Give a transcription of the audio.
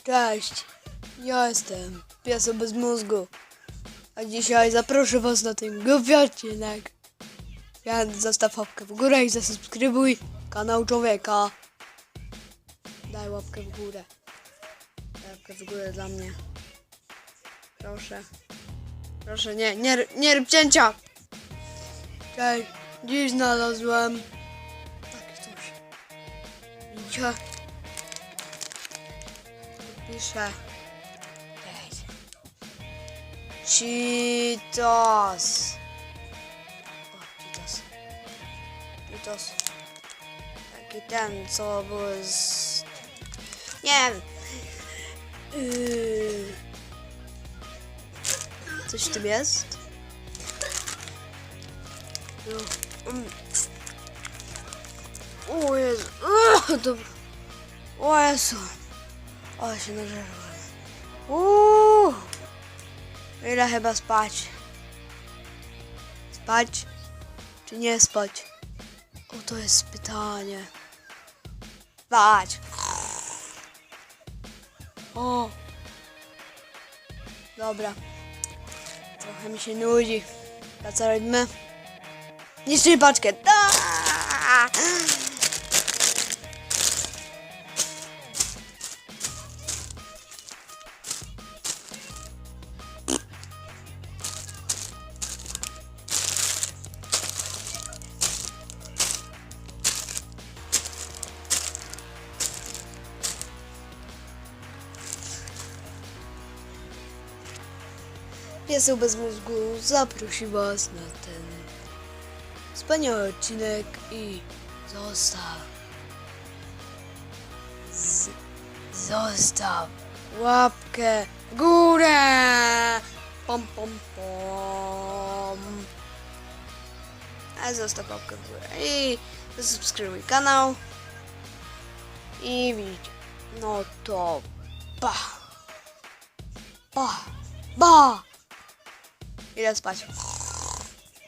Cześć, ja jestem Piesek bez mózgu, a dzisiaj zaproszę was na ten głupi odcinek. Więc zostaw łapkę w górę i zasubskrybuj kanał człowieka. Daj łapkę w górę. Daj łapkę w górę dla mnie. Proszę. Proszę, nie rób cięcia! Cześć, dziś znalazłem takie coś. Widzicie? Piszę. Cheetos. O, Cheetos. Taki ten, co był z... Nie wiem. Coś w tym jest? O Jezu. Dobra. O Jezu. O, się nażerłem. Ile chyba spać? Spać? Czy nie spać? O, to jest pytanie. Spać. O. Dobra. Trochę mi się nudzi. A co robimy? Niszczymy paczkę. Piesek bez mózgu zaprosi was na ten wspaniały odcinek i zostaw łapkę w górę. Pom pom pom. A zostaw łapkę w górę i zasubskrybuj kanał i widzicie. No to ba. Idę spać.